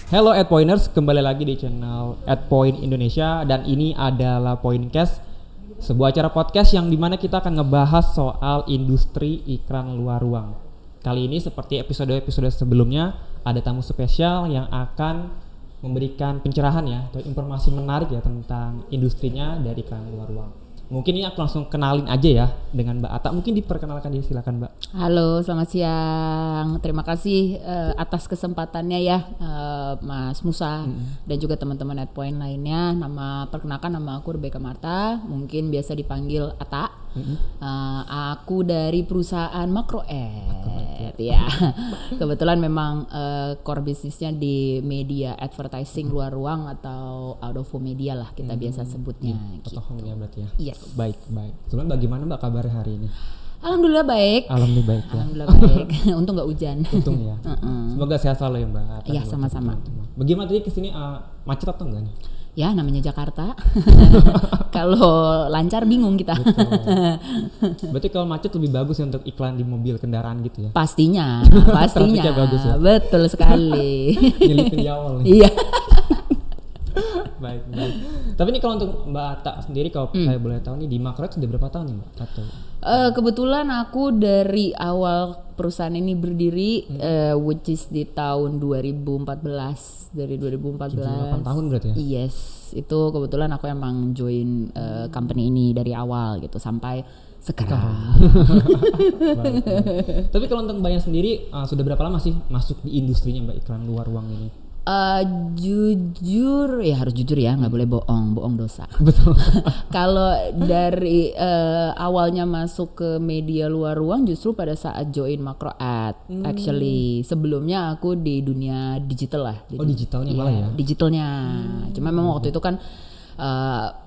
Hello AdPointers, kembali lagi di channel AdPoint Indonesia dan ini adalah Pointcast, sebuah acara podcast yang dimana kita akan ngebahas soal industri iklan luar ruang. Kali ini seperti episode-episode sebelumnya ada tamu spesial yang akan memberikan pencerahan ya atau informasi menarik ya tentang industrinya dari iklan luar ruang. Mungkin ini aku langsung kenalin aja ya dengan Mbak Ata. Mungkin diperkenalkan dia, silakan Mbak. Halo, selamat siang. Terima kasih atas kesempatannya ya, Mas Musa dan juga teman-teman AdPoint lainnya. Perkenalkan nama aku Rebecca Marta, mungkin biasa dipanggil Ata. Aku dari perusahaan MacroAd ya. Kebetulan memang core bisnisnya di media advertising luar ruang atau out of home media lah kita biasa sebutnya. Out of home ya berarti ya. Yes. Baik. Sebenarnya bagaimana Mbak kabarnya hari ini? Alhamdulillah baik. Alhamdulillah baik ya. Alhamdulillah baik. Untung nggak hujan. Untung ya. Semoga sehat selalu ya Mbak. Iya sama-sama. Bagaimana tadi kesini macet atau enggak nih? Ya namanya Jakarta. Kalau lancar bingung kita. Betul. Berarti kalau macet lebih bagus ya untuk iklan di mobil kendaraan gitu ya? Pastinya. Trafiknya bagus ya? Betul sekali. Nyelipin di awal nih. Iya. Baik. Tapi ini kalau untuk Mbak Ata sendiri kalau saya boleh tahu nih di MacroAd sudah berapa tahun nih Mbak? Atau kebetulan aku dari awal perusahaan ini berdiri which is di tahun 2014. Dari 2014 8 tahun berarti ya? Yes, itu kebetulan aku emang join company ini dari awal gitu sampai sekarang. Baik. Tapi kalau untuk Mbaknya sendiri sudah berapa lama sih masuk di industrinya Mbak iklan luar ruang ini? Jujur ya harus jujur ya, nggak boleh bohong dosa. Betul. Kalau dari awalnya masuk ke media luar ruang justru pada saat join MacroAd. Actually sebelumnya aku di dunia digital lah. Digitalnya malah ya? Digitalnya. Cuma memang waktu itu kan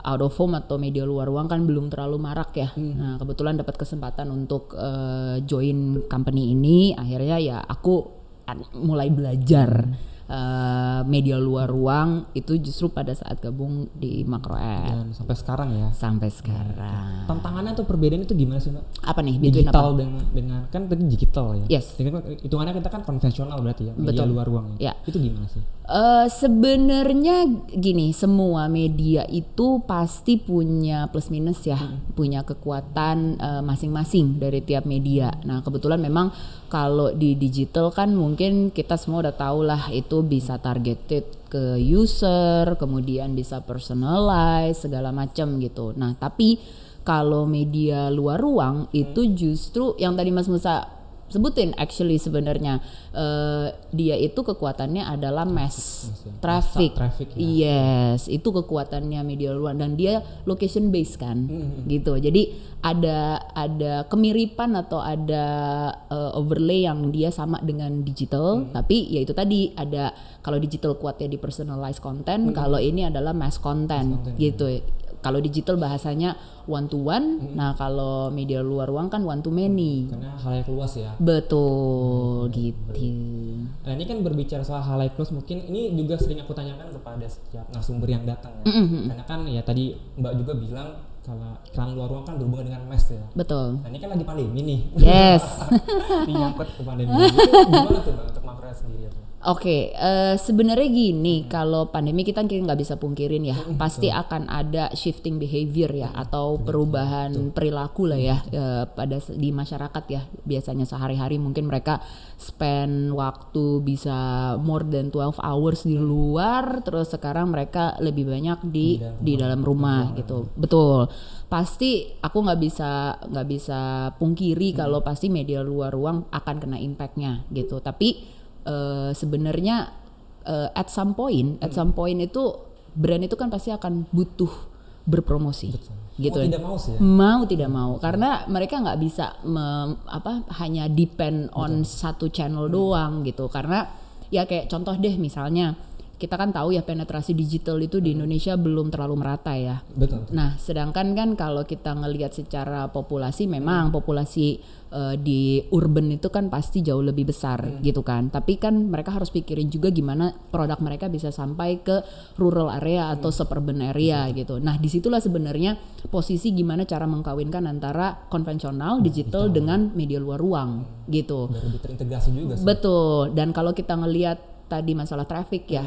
out of home atau media luar ruang kan belum terlalu marak ya. Nah kebetulan dapat kesempatan untuk join company ini, akhirnya ya aku mulai belajar. Media luar ruang itu justru pada saat gabung di MacroAd. Dan sampai sekarang ya? Sampai sekarang. Tantangannya atau perbedaan itu gimana sih Mbak? Apa nih? Digital dengan kan tadi digital ya? Yes. Dengan hitungannya kita kan konvensional berarti ya? Media luar ruang ya? Itu gimana sih? Sebenarnya gini, semua media itu pasti punya plus minus ya, punya kekuatan masing-masing dari tiap media. Nah kebetulan memang kalau di digital kan mungkin kita semua udah tahu lah itu bisa targeted ke user, kemudian bisa personalize segala macam gitu. Nah tapi kalau media luar ruang itu justru yang tadi Mas Musa sebutin actually sebenarnya dia itu kekuatannya adalah mass traffic ya. Yes, itu kekuatannya media luar dan dia location based kan gitu. Jadi ada kemiripan atau ada overlay yang dia sama dengan digital, tapi ya itu tadi ada kalau digital kuatnya di personalized content, kalau ini adalah mass content gitu. Kalau digital bahasanya one to one, nah kalau media luar ruang kan one to many. Karena halayak luas ya. Betul gitu. Nah ini kan berbicara soal halayak luas, mungkin ini juga sering aku tanyakan kepada setiap narasumber yang datang ya. Karena kan ya tadi Mbak juga bilang kalau iklan luar ruang kan berhubungan dengan mass ya. Betul. Nah ini kan lagi pandemi nih. Yes. Dinyangkut ke pandemi. Gimana tuh Mbak untuk MacroAd sendiri tuh? Oke, sebenarnya gini, kalau pandemi kita nggak bisa pungkirin ya, pasti akan ada shifting behavior ya, atau perubahan perilaku lah ya, di masyarakat ya. Biasanya sehari-hari mungkin mereka spend waktu bisa more than 12 hours di luar, terus sekarang mereka lebih banyak di dalam rumah gitu. Betul. Pasti aku nggak bisa pungkiri kalau pasti media luar ruang akan kena impactnya gitu. Tapi sebenarnya at some point itu brand itu kan pasti akan butuh berpromosi. Betul. Gitu. Mau tidak mau karena mereka nggak bisa hanya depend on satu channel doang gitu. Karena ya kayak contoh deh misalnya kita kan tahu ya penetrasi digital itu di Indonesia belum terlalu merata ya. Betul. Nah, sedangkan kan kalau kita ngelihat secara populasi memang populasi di urban itu kan pasti jauh lebih besar gitu kan. Tapi kan mereka harus pikirin juga gimana produk mereka bisa sampai ke rural area atau suburban area gitu. Nah, disitulah sebenarnya posisi gimana cara mengkawinkan antara konvensional digital dengan media luar ruang gitu. Biar lebih terintegrasi juga sih. Betul. Dan kalau kita ngelihat tadi masalah traffic ya,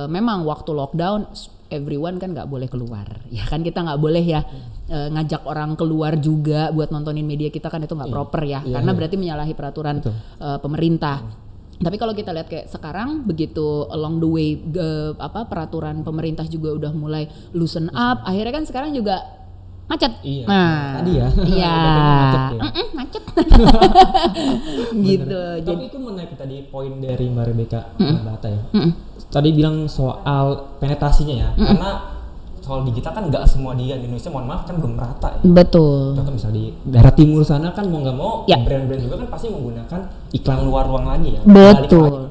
memang waktu lockdown everyone kan nggak boleh keluar, ya kan kita nggak boleh ya ngajak orang keluar juga buat nontonin media kita kan itu nggak proper ya, karena berarti menyalahi peraturan pemerintah. Tapi kalau kita lihat kayak sekarang begitu along the way peraturan pemerintah juga udah mulai loosen up, akhirnya kan sekarang juga macet. Iya. Nah, tadi ya. Iya. Macet ya. Macet. Gitu. Tapi itu menarik tadi poin dari Mbak Rebecca Bata ya. Tadi bilang soal penetrasinya ya. Karena soal digital kan nggak semua di Indonesia, mohon maaf kan belum rata ya. Betul. Contoh misalnya di daerah timur sana kan mau nggak mau Ya. brand-brand juga kan pasti menggunakan iklan luar ruang lagi ya. Betul.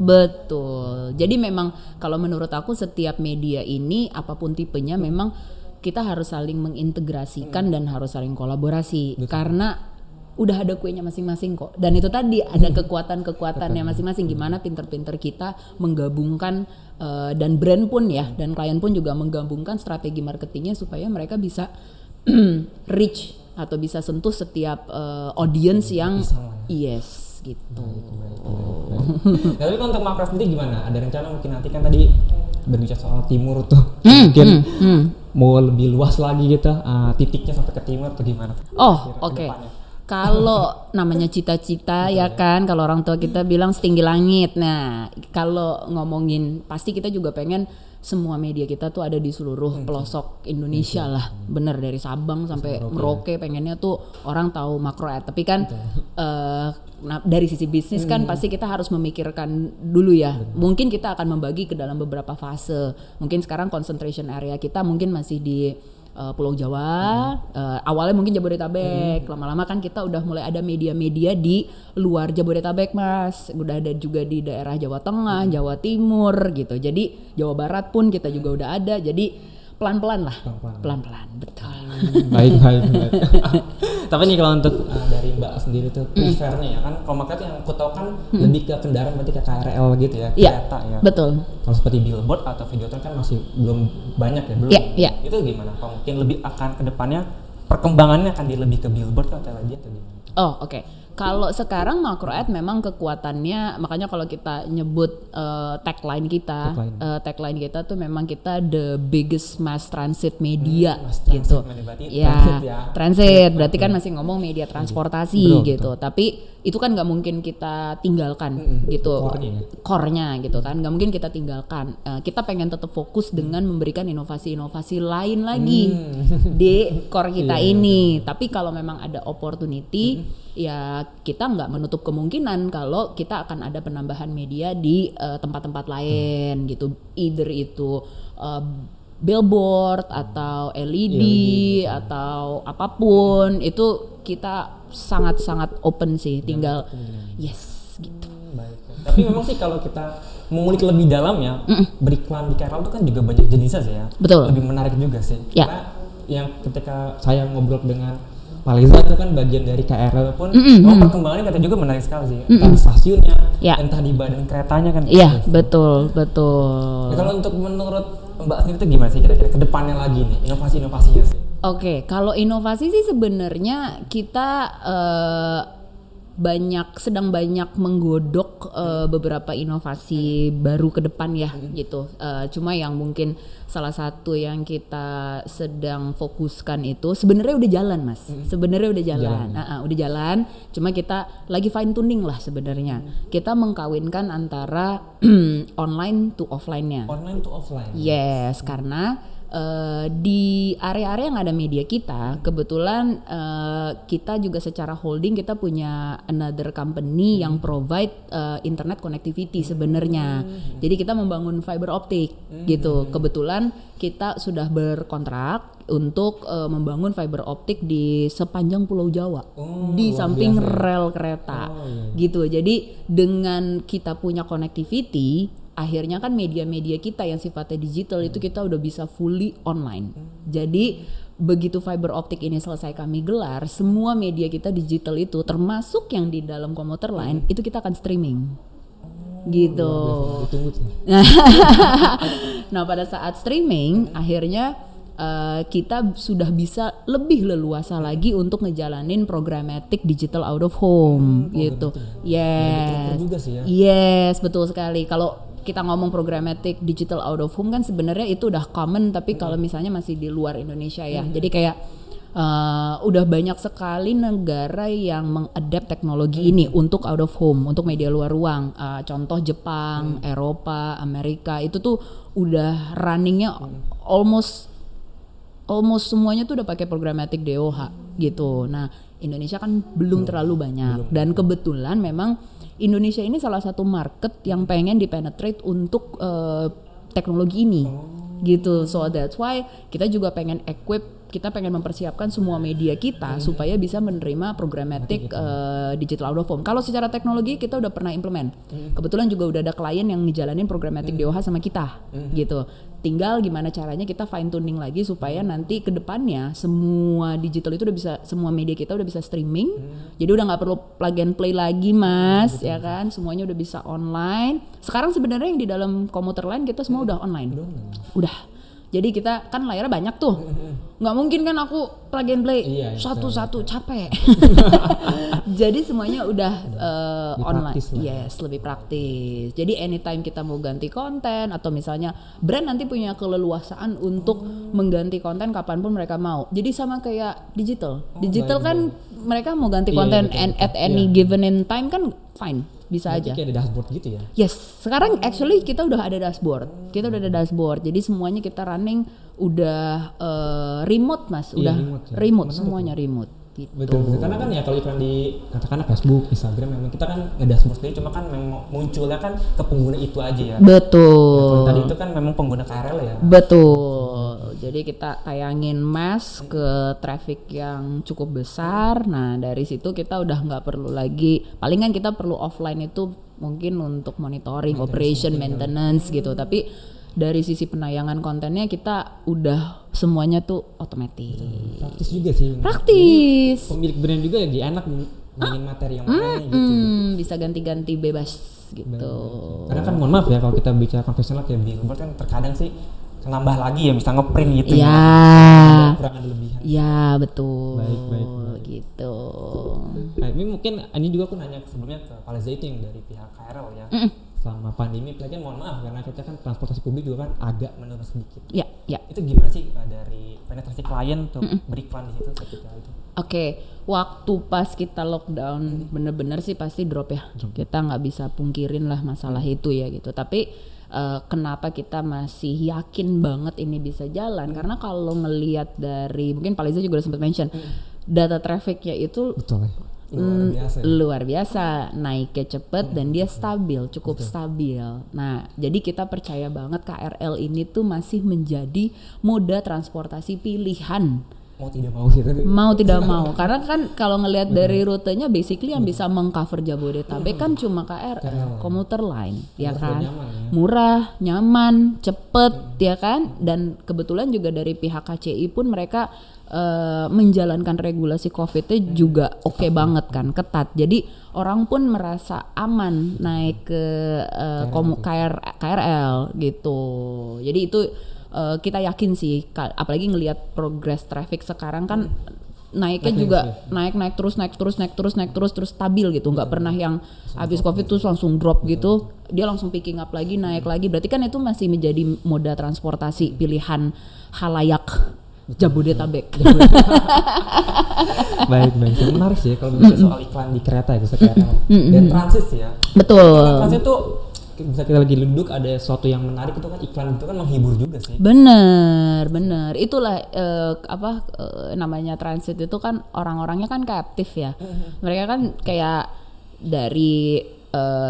Betul. Jadi memang kalau menurut aku setiap media ini apapun tipenya memang kita harus saling mengintegrasikan dan harus saling kolaborasi. Karena udah ada kuenya masing-masing kok. Dan itu tadi ada kekuatan-kekuatannya masing-masing. Gimana pinter-pinter kita menggabungkan dan brand pun ya dan klien pun juga menggabungkan strategi marketingnya supaya mereka bisa reach atau bisa sentuh setiap audience yang yes gitu. Nah, tapi kalau untuk Makro sendiri gimana? Ada rencana mungkin nanti kan tadi berbicara soal timur tuh mungkin mau lebih luas lagi gitu titiknya sampai ke timur atau gimana? Oh oke. Kalau namanya cita-cita ya kan, kalau orang tua kita bilang setinggi langit. Nah, kalau ngomongin pasti kita juga pengen semua media kita tuh ada di seluruh pelosok Indonesia lah. Bener dari Sabang sampai Merauke pengennya tuh orang tahu Makro Ad. Tapi kan dari sisi bisnis kan pasti kita harus memikirkan dulu ya. Mungkin kita akan membagi ke dalam beberapa fase. Mungkin sekarang concentration area kita mungkin masih di Pulau Jawa, awalnya mungkin Jabodetabek, lama-lama kan kita udah mulai ada media-media di luar Jabodetabek Mas, udah ada juga di daerah Jawa Tengah, Jawa Timur gitu, jadi Jawa Barat pun kita juga udah ada, jadi pelan-pelan lah, pelan-pelan, betul. Baik. Tapi nih kalau untuk dari Mbak sendiri tuh prefernya ya kan, kalau market yang aku tahu kan lebih ke kendaraan berarti ke KRL gitu ya, kereta ya. Betul. Kalau seperti billboard atau videotron kan masih belum banyak ya, belum. Iya. Itu gimana? Kalau mungkin lebih akan ke depannya perkembangannya akan lebih ke billboard atau lagi atau gimana? Oh oke. Kalau sekarang Makro Ad memang kekuatannya, makanya kalau kita nyebut tagline kita tuh memang kita the biggest mass transit media gitu. Ya, transit berarti kan masih ngomong media transportasi gitu. Tapi itu kan nggak mungkin kita tinggalkan gitu, core-nya gitu kan, nggak mungkin kita tinggalkan. Kita pengen tetap fokus dengan memberikan inovasi-inovasi lain lagi di core kita ini. Tapi kalau memang ada opportunity, ya kita nggak menutup kemungkinan kalau kita akan ada penambahan media di tempat-tempat lain gitu, either itu billboard atau LED atau apapun, itu kita sangat-sangat open sih, tinggal yes gitu. Baik. Tapi memang sih kalau kita mengulik lebih dalam ya, beriklan di KRL itu kan juga banyak jenisnya sih ya. Betul. Lebih menarik juga sih. Ya. Karena yang ketika saya ngobrol dengan Maliza itu kan bagian dari KRL pun, perkembangannya kata juga menarik sekali sih. Entah di stasiunnya, entah di badan keretanya kan. Iya, betul. Nah, kalau untuk menurut Mbak sendiri itu gimana sih kira-kira ke depannya lagi nih, inovasi-inovasinya sih? Oke, kalau inovasi sih sebenarnya kita sedang banyak menggodok beberapa inovasi baru ke depan ya gitu. Cuma yang mungkin salah satu yang kita sedang fokuskan itu sebenarnya udah jalan Mas. Sebenarnya udah jalan. Udah jalan. Cuma kita lagi fine tuning lah sebenarnya. Kita mengkawinkan antara online to offline-nya. Online to offline. Yes, karena di area-area yang ada media kita, kebetulan kita juga secara holding kita punya another company yang provide internet connectivity sebenarnya. Jadi kita membangun fiber optik gitu. Kebetulan kita sudah berkontrak untuk membangun fiber optik di sepanjang Pulau Jawa, di samping rel kereta gitu. Jadi dengan kita punya connectivity, akhirnya kan media-media kita yang sifatnya digital itu kita udah bisa fully online. Jadi begitu fiber optik ini selesai kami gelar, semua media kita digital itu termasuk yang di dalam komuter line itu kita akan streaming. Gitu. Nah, pada saat streaming akhirnya kita sudah bisa lebih leluasa lagi untuk ngejalanin programmatic digital out of home gitu. Yes. Juga sih ya. Yes, betul sekali. Kalau kita ngomong programmatic digital out of home kan sebenarnya itu udah common, tapi kalau misalnya masih di luar Indonesia ya. Jadi kayak udah banyak sekali negara yang mengadapt teknologi ini untuk out of home, untuk media luar ruang. Contoh Jepang, Eropa, Amerika itu tuh udah runningnya almost semuanya tuh udah pakai programmatic DOH gitu. Nah, Indonesia kan belum terlalu banyak, dan kebetulan memang Indonesia ini salah satu market yang pengen dipenetrate untuk teknologi ini gitu. So that's why kita juga pengen kita pengen mempersiapkan semua media kita supaya bisa menerima programmatic digital out of home. Kalau secara teknologi kita udah pernah implement. Kebetulan juga udah ada klien yang ngejalanin programmatic DOH sama kita gitu. Tinggal gimana caranya kita fine tuning lagi supaya nanti ke depannya semua digital itu udah bisa, semua media kita udah bisa streaming. Jadi udah nggak perlu plug and play lagi, Mas, ya kan? Semuanya udah bisa online. Sekarang sebenarnya yang di dalam komuter lain kita semua udah online. Udah. Jadi kita kan layarnya banyak tuh, nggak mungkin kan aku plug and play satu-satu, capek. Jadi semuanya udah online, yes, lebih praktis. Jadi anytime kita mau ganti konten atau misalnya brand nanti punya keleluasaan untuk mengganti konten kapanpun mereka mau. Jadi sama kayak digital kan mereka mau ganti konten at any given in time kan fine. Bisa berarti aja. Kayak ada dashboard gitu ya? Yes, sekarang actually kita udah ada dashboard. Jadi semuanya kita running udah remote, Mas. Udah remote semuanya remote. Gitu. Betul. Karena kan ya kalau iklan di katakanlah Facebook, Instagram, memang kita kan nggak dashboard sendiri, cuma kan memang munculnya kan ke pengguna itu aja ya. Betul. Nah, tadi itu kan memang pengguna KRL ya. Betul. Jadi kita tayangin mass ke traffic yang cukup besar. Nah dari situ kita udah nggak perlu lagi. Palingan kita perlu offline itu mungkin untuk monitoring, operation, maintenance gitu. Tapi dari sisi penayangan kontennya kita udah semuanya tuh otomatis. Praktis juga sih. Praktis. Pemilik brand juga jadi enak mainin materi yang mana gitu. Bisa ganti-ganti bebas gitu. Karena kan mohon maaf ya kalau kita bicara konvensional kayak billboard kan terkadang sih nambah lagi ya, bisa ngeprint gitu ya. Kurang ada lebihan. Ya betul. Baik. Gitu. Nah, ini mungkin ini juga aku nanya sebelumnya ke Pak Leza itu yang dari pihak KRL ya. Selama pandemi, pelajaran mohon maaf karena kita kan transportasi publik juga kan agak menurun sedikit. Ya. Itu gimana sih dari penetrasi klien untuk beriklan di situ ketika itu? Oke, waktu pas kita lockdown bener-bener sih pasti drop ya. Kita nggak bisa pungkirin lah masalah itu ya gitu. Tapi kenapa kita masih yakin banget ini bisa jalan? Karena kalau ngelihat dari, mungkin Pak Leza juga udah sempat mention, data trafficnya itu betul. Luar biasa, naiknya cepet dan dia cukup stabil. Nah, jadi kita percaya banget KRL ini tuh masih menjadi moda transportasi pilihan. Mau tidak mau, karena kan kalau ngelihat dari rutenya basically yang bisa mengcover Jabodetabek kan cuma KRL, komuter line, ya kan, murah, nyaman, cepet, ya kan, dan kebetulan juga dari pihak KCI pun mereka menjalankan regulasi COVID-nya juga oke banget kan, ketat. Jadi orang pun merasa aman naik ke KRL gitu. Jadi itu kita yakin sih, apalagi ngelihat progress traffic sekarang kan naiknya juga naik terus stabil gitu, nggak pernah yang habis COVID tuh langsung drop gitu, dia langsung picking up lagi, naik lagi. Berarti kan itu masih menjadi moda transportasi pilihan halayak Jabodetabek. Baik. Menarik sih kalau bicara soal iklan di kereta ya, dan transit ya. Betul. Transit tuh bisa kita lagi duduk ada sesuatu yang menarik, itu kan iklan itu kan menghibur juga sih. Bener. Itulah namanya transit itu kan orang-orangnya kan captive ya. Mereka kan kayak dari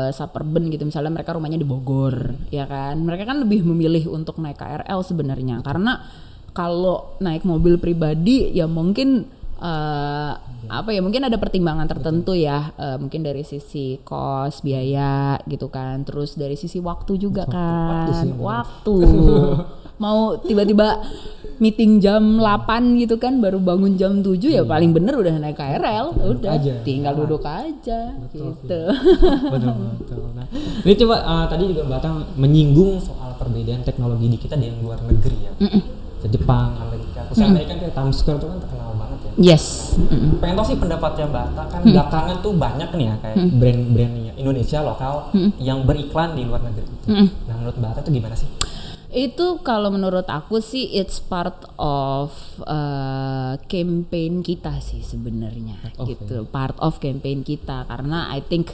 suburban gitu, misalnya mereka rumahnya di Bogor, ya kan. Mereka kan lebih memilih untuk naik KRL sebenarnya, karena kalau naik mobil pribadi ya mungkin mungkin ada pertimbangan tertentu ya, mungkin dari sisi kos, biaya gitu kan, terus dari sisi waktu juga kan, waktu mau tiba-tiba meeting jam 8 gitu kan, baru bangun jam 7 ya paling bener udah naik KRL, udah tinggal duduk aja gitu. Betul. Nah, ini coba tadi juga Mbak Tang menyinggung soal perbedaan teknologi di kita dengan luar negeri ya. Ke Jepang, Amerika, khususnya Amerika kan Times Square itu kan terkenal banget ya. Yes. Pengen tau sih pendapatnya Mbak Atta, kan belakangan tuh banyak nih ya kayak brand-brand Indonesia lokal yang beriklan di luar negeri. Nah menurut Mbak Ata itu gimana sih? Itu kalau menurut aku sih it's part of campaign kita sih sebenarnya gitu. Part of campaign kita karena I think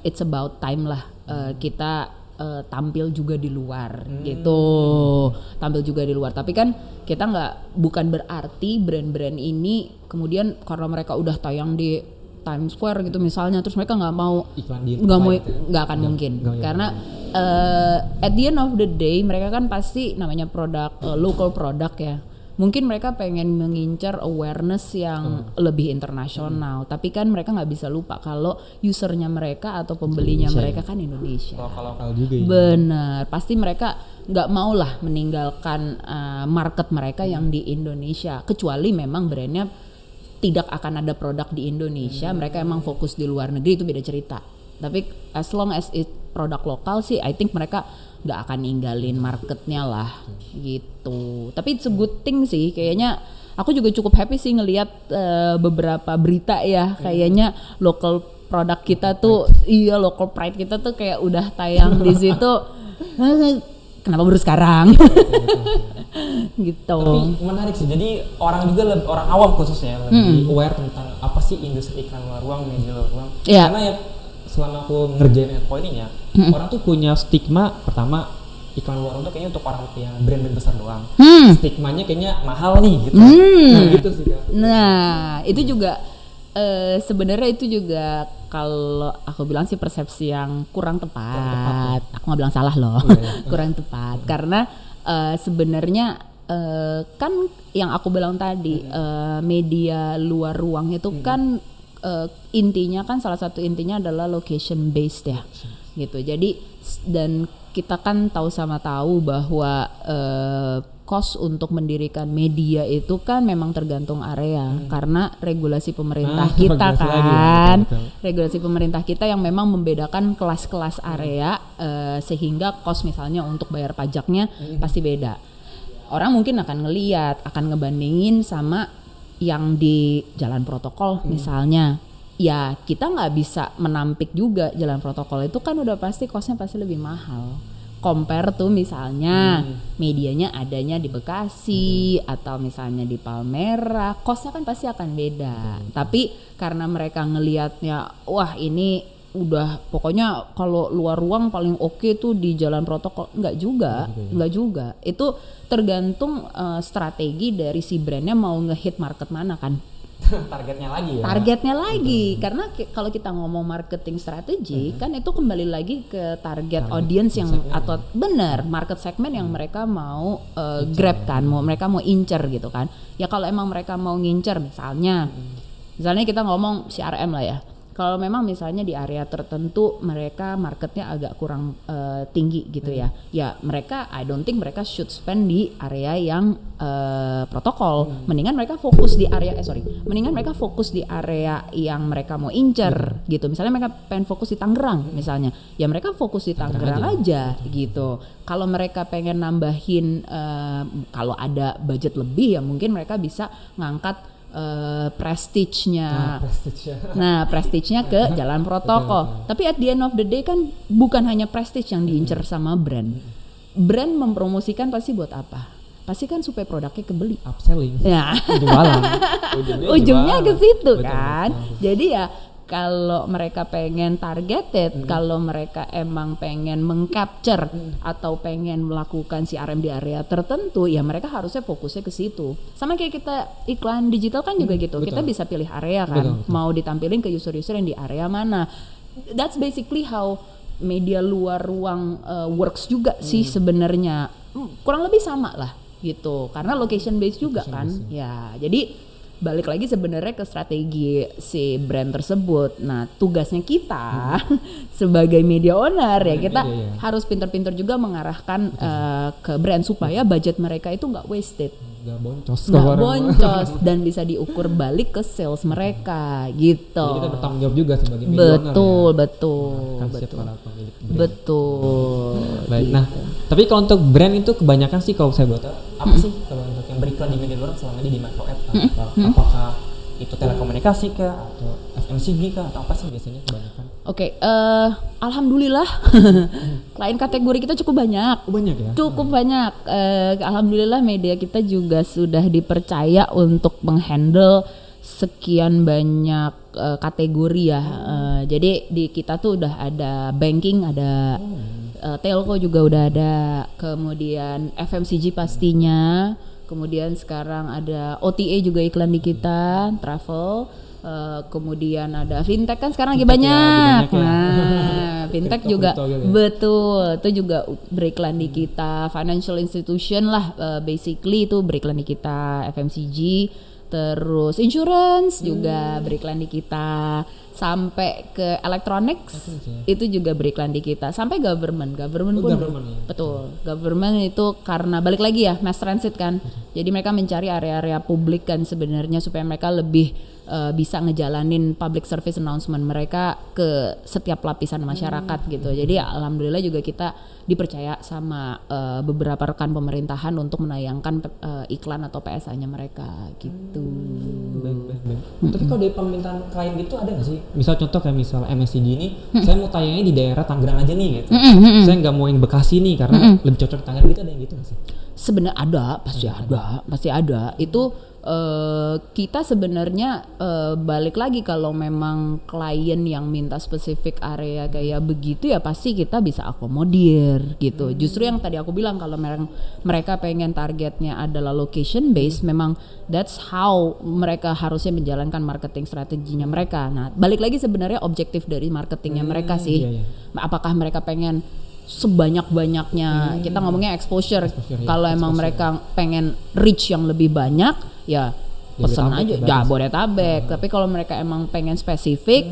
it's about time lah kita tampil juga di luar gitu. Tampil juga di luar. Tapi kan kita bukan berarti brand-brand ini kemudian karena mereka udah tayang di Times Square gitu misalnya terus mereka nggak mau nggak akan mungkin karena at the end of the day mereka kan pasti namanya produk local product ya mungkin mereka pengen mengincar awareness yang lebih internasional tapi kan mereka nggak bisa lupa kalau usernya mereka atau pembelinya mereka kan Indonesia lokal juga ya. Bener pasti mereka nggak mau lah meninggalkan market mereka yang di Indonesia kecuali memang brandnya tidak akan ada produk di Indonesia, mereka emang fokus di luar negeri itu beda cerita. Tapi as long as it produk lokal sih, I think mereka nggak akan ninggalin marketnya lah, gitu. Tapi it's a good thing sih, kayaknya aku juga cukup happy sih ngelihat beberapa berita ya, kayaknya local produk kita tuh, iya local pride kita tuh kayak udah tayang di situ. Kenapa baru sekarang? Gitu. Tapi menarik sih. Jadi orang awam khususnya lebih aware tentang apa sih industri iklan luar ruang, media luar ruang. Yeah. Karena ya selama aku ngerjain ad point ini ya, orang tuh punya stigma pertama iklan luar ruang tuh kayaknya untuk orang yang brand-brand besar doang. Stigmanya kayaknya mahal nih gitu. Nah, gitu sih Kak. Nah, itu juga sebenarnya itu juga kalau aku bilang sih persepsi yang kurang tepat. Aku nggak bilang salah loh, kurang tepat. Karena sebenarnya kan yang aku bilang tadi media luar ruang itu kan intinya kan salah satu intinya adalah location based ya, gitu. Jadi dan kita kan tahu bahwa cost untuk mendirikan media itu kan memang tergantung area karena regulasi pemerintah kita kan regulasi pemerintah kita yang memang membedakan kelas-kelas area sehingga cost misalnya untuk bayar pajaknya pasti beda. Orang mungkin akan ngebandingin sama yang di jalan protokol misalnya. Ya kita nggak bisa menampik juga jalan protokol itu kan udah pasti costnya pasti lebih mahal. Compare tuh misalnya medianya adanya di Bekasi atau misalnya di Palmerah, costnya kan pasti akan beda. Tapi karena mereka ngelihatnya, wah ini udah pokoknya kalau luar ruang paling oke tuh di jalan protokol, enggak juga. Itu tergantung strategi dari si brandnya mau ngehit market mana kan. Targetnya lagi karena kalau kita ngomong marketing strategi kan itu kembali lagi ke target audience yang atau market segment yang mereka mau grab kan, mereka mau incer gitu kan. Ya kalau emang mereka mau ngincer misalnya kita ngomong CRM lah ya. Kalau memang misalnya di area tertentu mereka marketnya agak kurang tinggi gitu ya mereka I don't think mereka should spend di area yang protokol. Mendingan mereka fokus di area yang mereka mau incer gitu. Misalnya mereka pengen fokus di Tangerang misalnya, ya mereka fokus di Tangerang aja gitu. Kalau mereka pengen nambahin kalau ada budget lebih ya mungkin mereka bisa ngangkat prestige-nya ke jalan protokol. Tapi at the end of the day kan bukan hanya prestige yang diincer sama brand mempromosikan pasti buat apa? Pasti kan supaya produknya kebeli, upselling, jualan. Ujungnya ke situ kan. Jadi ya kalau mereka pengen targeted, kalau mereka emang pengen mengcapture atau pengen melakukan CRM di area tertentu, ya mereka harusnya fokusnya ke situ. Sama kayak kita iklan digital kan juga gitu. Kita bisa pilih area kan, mau ditampilin ke user-user yang di area mana. That's basically how media luar ruang works juga sih sebenarnya. Kurang lebih sama lah gitu. Karena location based juga kan. Ya, jadi balik lagi sebenarnya ke strategi si brand tersebut. Nah, tugasnya kita sebagai media owner ya kita harus pintar-pintar juga mengarahkan ke brand supaya budget mereka itu nggak wasted, nggak boncos dan bisa diukur balik ke sales mereka gitu. Jadi kita bertanggung jawab juga sebagai media owner. Betul. Baik. Nah, tapi kalau untuk brand itu kebanyakan sih kalau saya buat apa sih kalau untuk yang beriklan di media luar selama ini di micro ad apakah itu telekomunikasi kah atau FMCG kah atau apa sih biasanya kebanyakan? Oke, alhamdulillah klien kategori kita cukup banyak. Banyak ya? Cukup banyak. Alhamdulillah media kita juga sudah dipercaya untuk menghandle sekian banyak kategori ya. Jadi di kita tuh udah ada banking, ada telco juga udah ada, kemudian FMCG pastinya, kemudian sekarang ada OTA juga iklan di kita, travel. Kemudian ada fintech kan sekarang lagi banyak. Nah, fintech juga betul, itu juga beriklan di kita. Financial institution lah, basically itu beriklan di kita. FMCG, terus insurance juga beriklan di kita. Sampai ke electronics itu juga beriklan di kita. Sampai government pun. Government, ya. Betul, government itu karena balik lagi ya mass transit kan. Jadi mereka mencari area-area publik kan sebenarnya supaya mereka lebih bisa ngejalanin public service announcement mereka ke setiap lapisan masyarakat gitu. Jadi alhamdulillah juga kita dipercaya sama beberapa rekan pemerintahan untuk menayangkan iklan atau PSA-nya mereka gitu. Baik. Tapi kalau dari pemerintahan klien gitu ada nggak sih? Misal contoh kayak misal MSCG ini, saya mau tayangnya di daerah Tangerang aja nih gitu. Saya nggak mau yang Bekasi nih karena lebih cocok Tangerang gitu, ada yang gitu nggak sih? Sebenarnya ada, pasti ada. Itu kita sebenarnya balik lagi kalau memang klien yang minta spesifik area kayak begitu ya pasti kita bisa akomodir gitu. Justru yang tadi aku bilang kalau mereka pengen targetnya adalah location based, memang that's how mereka harusnya menjalankan marketing strateginya mereka. Nah, balik lagi sebenarnya objektif dari marketingnya mereka sih. Apakah mereka pengen sebanyak-banyaknya, kita ngomongnya exposure ya. Kalau emang mereka pengen reach yang lebih banyak ya pesan aja Jabodetabek. Tapi kalau mereka emang pengen spesifik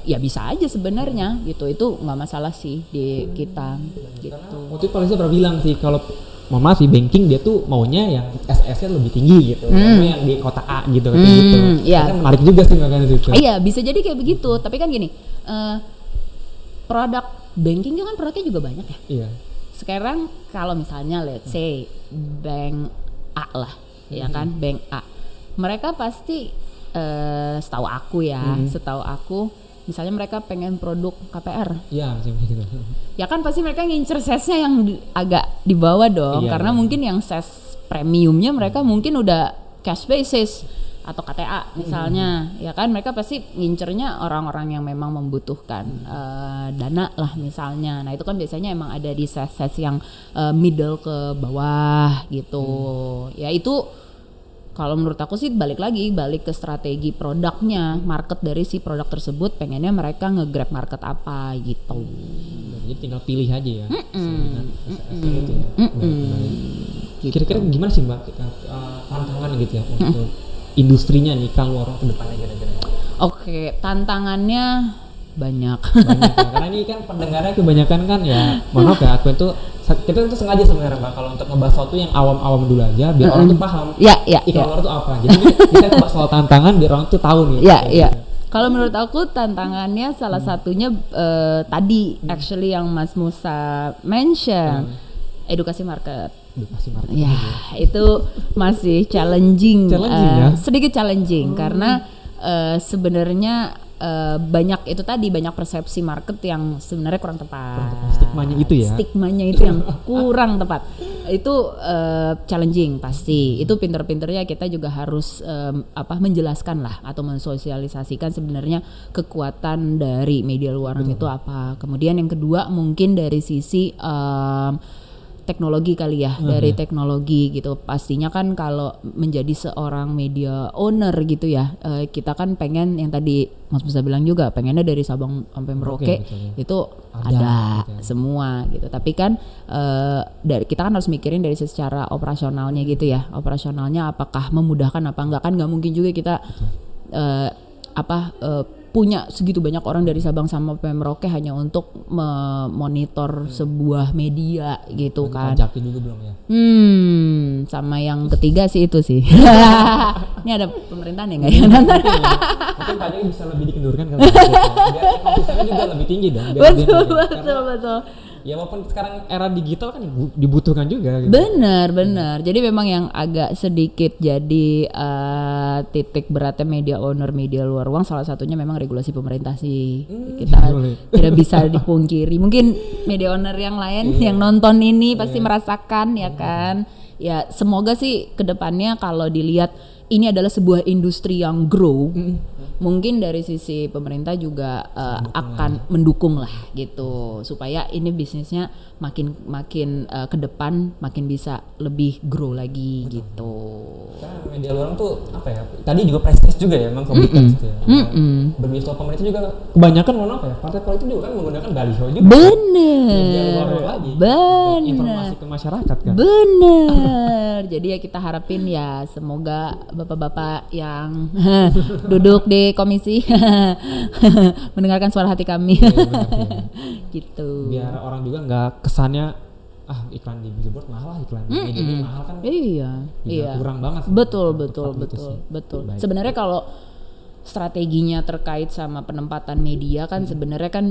ya bisa aja sebenarnya gitu. Itu nggak masalah sih di kita gitu. Waktu itu Pak Lisa pernah bilang sih kalau mohon maaf sih banking dia tuh maunya yang SS-nya lebih tinggi gitu, yang di kota A gitu gitu. Ya. Kan menarik juga sih makanya itu. Iya, bisa jadi kayak begitu. Tapi kan gini, produk banking kan produknya juga banyak ya. Iya. Sekarang kalau misalnya let's say bank A lah, ya kan, bank A. Mereka pasti setahu aku misalnya mereka pengen produk KPR. Iya, gitu. Ya kan pasti mereka ngincer sesnya yang agak di bawah dong, karena mungkin yang ses premiumnya mereka mungkin udah cash basis atau KTA misalnya, ya kan mereka pasti ngincernya orang-orang yang memang membutuhkan dana lah misalnya. Nah itu kan biasanya emang ada di ses yang middle ke bawah gitu. Ya itu kalau menurut aku sih balik ke strategi produknya, market dari si produk tersebut pengennya mereka nge-grab market apa gitu. Jadi tinggal pilih aja ya. Kira-kira gimana sih Mbak tantangan gitu ya untuk industrinya nih kalau orang ke depannya kira-kira? Oke, tantangannya banyak ya. Karena ini kan pendengarnya kebanyakan kan ya, mohon maaf ya, kita tuh sengaja sebenarnya Mbak kalau untuk ngebahas sesuatu yang awam-awam dulu aja biar orang tuh paham iklan luar tuh apa. Jadi kita bahas soal tantangan biar orang tuh tahu nih. Iya. Kalau menurut aku tantangannya salah satunya tadi actually yang Mas Musa mention, edukasi market. Ya, itu masih challenging ya? Sedikit challenging karena sebenarnya banyak persepsi market yang sebenarnya kurang tepat. Stigmanya itu yang kurang tepat. Itu challenging pasti. Itu pinter-pinternya kita juga harus menjelaskan lah atau mensosialisasikan sebenarnya kekuatan dari media luaran itu apa. Kemudian yang kedua mungkin dari sisi teknologi kali ya, dari teknologi gitu. Pastinya kan kalau menjadi seorang media owner gitu ya, kita kan pengen yang tadi Mas Musa bilang juga, pengennya dari Sabang sampai Merauke itu ada semua gitu. Tapi kan kita kan harus mikirin dari secara operasionalnya gitu ya. Operasionalnya apakah memudahkan apa enggak, kan nggak mungkin juga kita punya segitu banyak orang dari Sabang sampai Merauke hanya untuk memonitor sebuah media gitu kan. Pajakin juga belum ya? Sama yang ketiga sih itu sih. Ini ada pemerintahan ya nggak ya? Mungkin pajaknya bisa lebih dikendurkan kali ya. Biar komposisinya juga lebih tinggi dong. Betul. Ya walaupun sekarang era digital kan dibutuhkan juga gitu. Benar. Jadi memang yang agak sedikit jadi titik beratnya media owner, media luar ruang salah satunya memang regulasi pemerintah sih. Kita tidak bisa dipungkiri. Mungkin media owner yang lain yang nonton ini pasti merasakan ya kan. Ya semoga sih kedepannya kalau dilihat ini adalah sebuah industri yang grow, mungkin dari sisi pemerintah juga akan mendukung lah gitu supaya ini bisnisnya makin ke depan makin bisa lebih grow lagi gitu. Karena media luar tuh apa ya? Tadi juga prestis juga ya, memang komunitas gitu ya. Berbicara soal pemerintah juga kebanyakan apa ya? Partai politik juga kan menggunakan baliho juga. Media luar lagi. Informasi ke masyarakat kan. Bener. Jadi ya kita harapin ya semoga bapak-bapak yang duduk di komisi mendengarkan suara hati kami. Gitu. Biar orang juga nggak kesannya iklan di billboard mahal lah, iklan di media mahal kan. Iya. Kurang banget. Betul. Sebenarnya kalau strateginya terkait sama penempatan media kan sebenarnya kan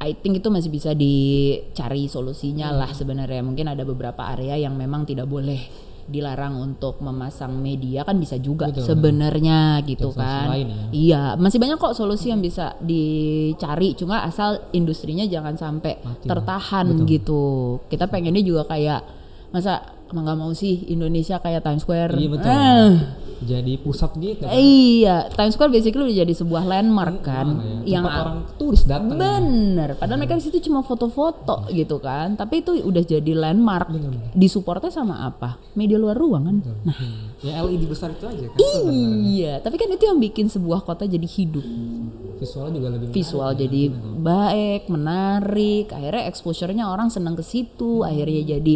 I think itu masih bisa dicari solusinya lah sebenarnya. Mungkin ada beberapa area yang memang tidak boleh dilarang untuk memasang media kan bisa juga sebenarnya gitu kan. Iya, masih banyak kok solusi yang bisa dicari, cuma asal industrinya jangan sampai tertahan gitu. Kita pengennya juga kayak masa nggak mau sih Indonesia kayak Times Square. Iya betul. Jadi pusat gitu kan. Iya, Times Square basically udah jadi sebuah landmark kan, yang orang turis datang. Bener, padahal mereka di situ cuma foto-foto gitu kan, tapi itu udah jadi landmark. Disupportnya sama apa? Media luar ruang kan. Nah, ya LED besar itu aja kan. Iya, tapi kan itu yang bikin sebuah kota jadi hidup. Visualnya juga lebih visual jadi baik, menarik. Akhirnya exposure-nya orang senang ke situ, akhirnya jadi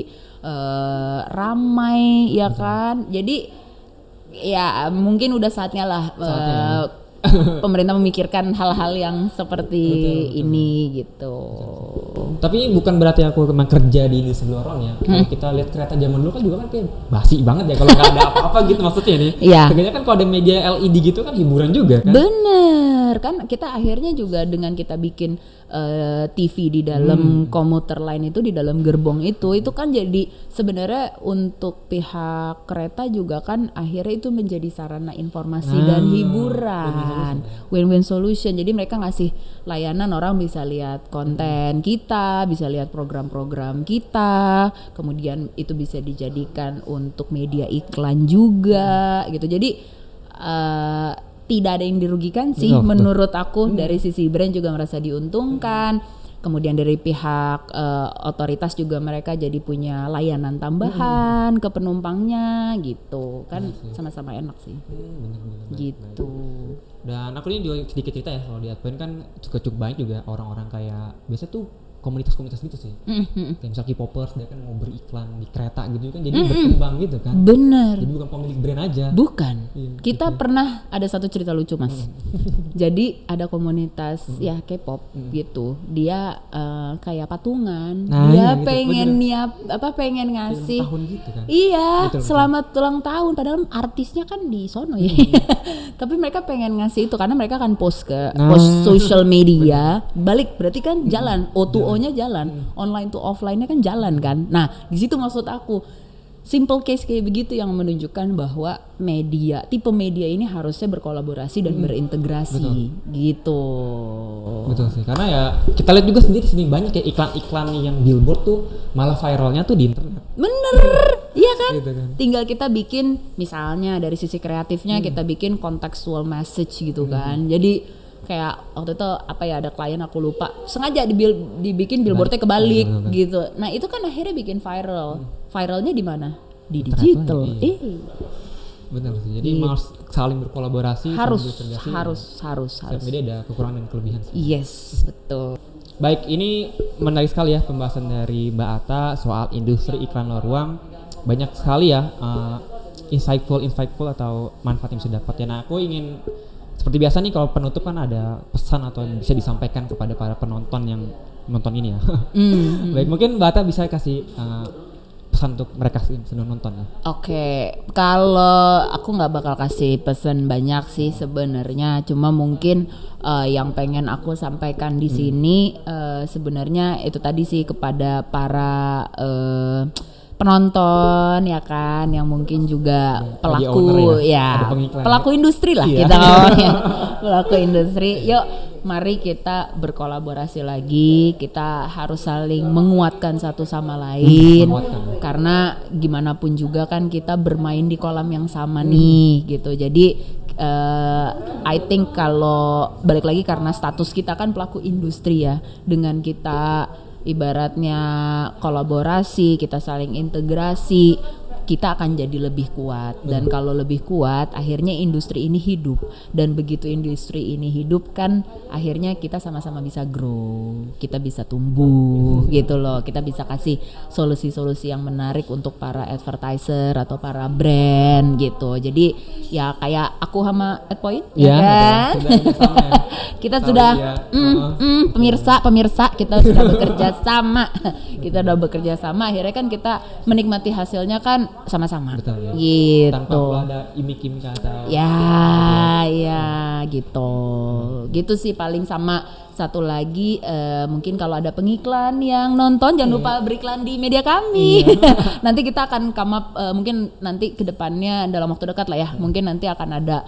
ramai ya kan. Jadi ya mungkin udah saatnya lah pemerintah memikirkan hal-hal yang seperti ini gitu. Tapi bukan berarti aku memang kerja di industri luar ruang ya. Kalau kita lihat kereta zaman dulu kan juga kan kayak basi banget ya kalau nggak ada apa-apa gitu maksudnya nih. Iya. Sebenarnya kan kalau ada media LED gitu kan hiburan juga kan. Bener kan, kita akhirnya juga dengan kita bikin TV di dalam komuter lain itu, di dalam gerbong itu kan jadi sebenarnya untuk pihak kereta juga kan akhirnya itu menjadi sarana informasi dan hiburan, win-win solution. Jadi mereka ngasih layanan, orang bisa lihat konten kita, bisa lihat program-program kita, kemudian itu bisa dijadikan untuk media iklan juga gitu. Jadi tidak ada yang dirugikan sih menurut aku. Dari sisi brand juga merasa diuntungkan. Kemudian dari pihak otoritas juga mereka jadi punya layanan tambahan ke penumpangnya gitu kan, sama-sama enak sih. Gitu. Dan aku ini juga sedikit cerita ya, kalau di Adpoint kan cukup banyak juga orang-orang kayak biasa tuh komunitas-komunitas gitu sih. Kayak misal K-popers dia kan mau beriklan di kereta gitu kan, jadi berkembang gitu kan. Bener. Jadi bukan pemilik brand aja. Bukan. Kita pernah ada satu cerita lucu Mas. Jadi ada komunitas ya K-pop gitu. Dia kayak patungan. Dia gitu, pengen ngasih. Tahun gitu kan. Iya, betul. Selamat ulang tahun. Padahal artisnya kan di sono ya. Tapi mereka pengen ngasih itu karena mereka kan post social media. Balik berarti kan jalan. O2O-nya jalan, online to offline-nya kan jalan kan. Nah, di situ maksud aku simple case kayak begitu yang menunjukkan bahwa media, tipe media ini harusnya berkolaborasi dan berintegrasi. Gitu. Betul sih, karena ya kita lihat juga sendiri banyak ya iklan-iklan yang billboard tuh malah viralnya tuh di internet. Bener, iya kan? Gitu kan. Tinggal kita bikin, misalnya dari sisi kreatifnya kita bikin contextual message gitu kan. Jadi kayak waktu itu apa ya, ada klien aku lupa sengaja dibikin billboardnya kebalik gitu. Nah itu kan akhirnya bikin viral. Viralnya di mana? Di digital. Benar sih. Jadi harus saling berkolaborasi. Harus. Jadi ada kekurangan dan kelebihan sih. Yes, betul. Baik, ini menarik sekali ya pembahasan dari Mbak Ata soal industri iklan luar ruang. Banyak sekali ya insightful atau manfaat yang bisa dapat. Ya, nah aku ingin seperti biasa nih kalau penutup kan ada pesan atau yang bisa disampaikan kepada para penonton yang nonton ini ya. Baik, mungkin Mbak Ata bisa kasih pesan untuk mereka sih sedang nonton ya? Oke, kalau aku nggak bakal kasih pesan banyak sih sebenarnya, cuma mungkin yang pengen aku sampaikan di sini sebenarnya itu tadi sih kepada para penonton ya kan, yang mungkin juga pelaku ya, pelaku industri lah kita ngomongnya, pelaku industri. Yuk, mari kita berkolaborasi lagi, kita harus saling menguatkan satu sama lain, karena gimana pun juga kan kita bermain di kolam yang sama nih gitu. Jadi I think kalau balik lagi karena status kita kan pelaku industri ya, dengan kita ibaratnya kolaborasi, kita saling integrasi, kita akan jadi lebih kuat. Dan kalau lebih kuat, akhirnya industri ini hidup. Dan begitu industri ini hidup kan, akhirnya kita sama-sama bisa grow, kita bisa tumbuh gitu loh. Kita bisa kasih solusi-solusi yang menarik untuk para advertiser atau para brand gitu. Jadi ya kayak aku sama Adpoint ya kan? Kita sudah pemirsa kita sudah bekerja sama. Kita udah bekerja sama, akhirnya kan kita menikmati hasilnya kan sama-sama. Betul, ya. Gitu. Tanpa perlu ada imik-imik atau ya gitu. Gitu sih paling. Sama satu lagi mungkin kalau ada pengiklan yang nonton jangan lupa beriklan di media kami. Nanti kita akan come up mungkin nanti kedepannya dalam waktu dekat lah ya. Mungkin nanti akan ada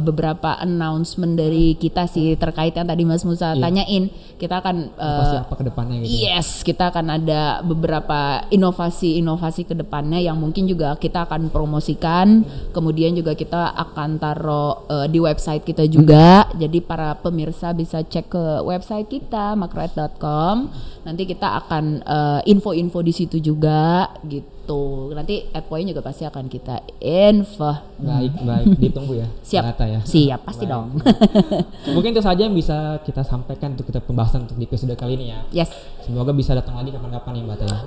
beberapa announcement dari kita sih terkait yang tadi Mas Musa tanyain. Kita akan pasti apa kedepannya gitu. Yes, kita akan ada beberapa inovasi kedepannya yang mungkin juga kita akan promosikan. Kemudian juga kita akan taruh di website kita juga. Jadi para pemirsa bisa cek ke website kita makroed.com. Nanti kita akan info-info di situ juga gitu. Nanti Adpoint juga pasti akan kita info. Baik, ditunggu ya. Siap, ya. Siap pasti dong. Mungkin itu saja yang bisa kita sampaikan untuk kita pembahasan untuk di episode kali ini ya. Yes. Semoga bisa datang lagi kapan-kapan ya Mbak Taya.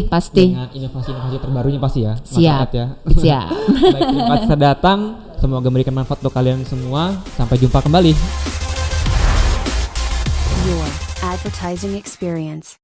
Pasti. Dengan inovasi-inovasi terbarunya pasti ya. Siap. Ya. Siap. Baik, terima kasih sudah datang. Semoga memberikan manfaat untuk kalian semua. Sampai jumpa kembali. Your advertising experience.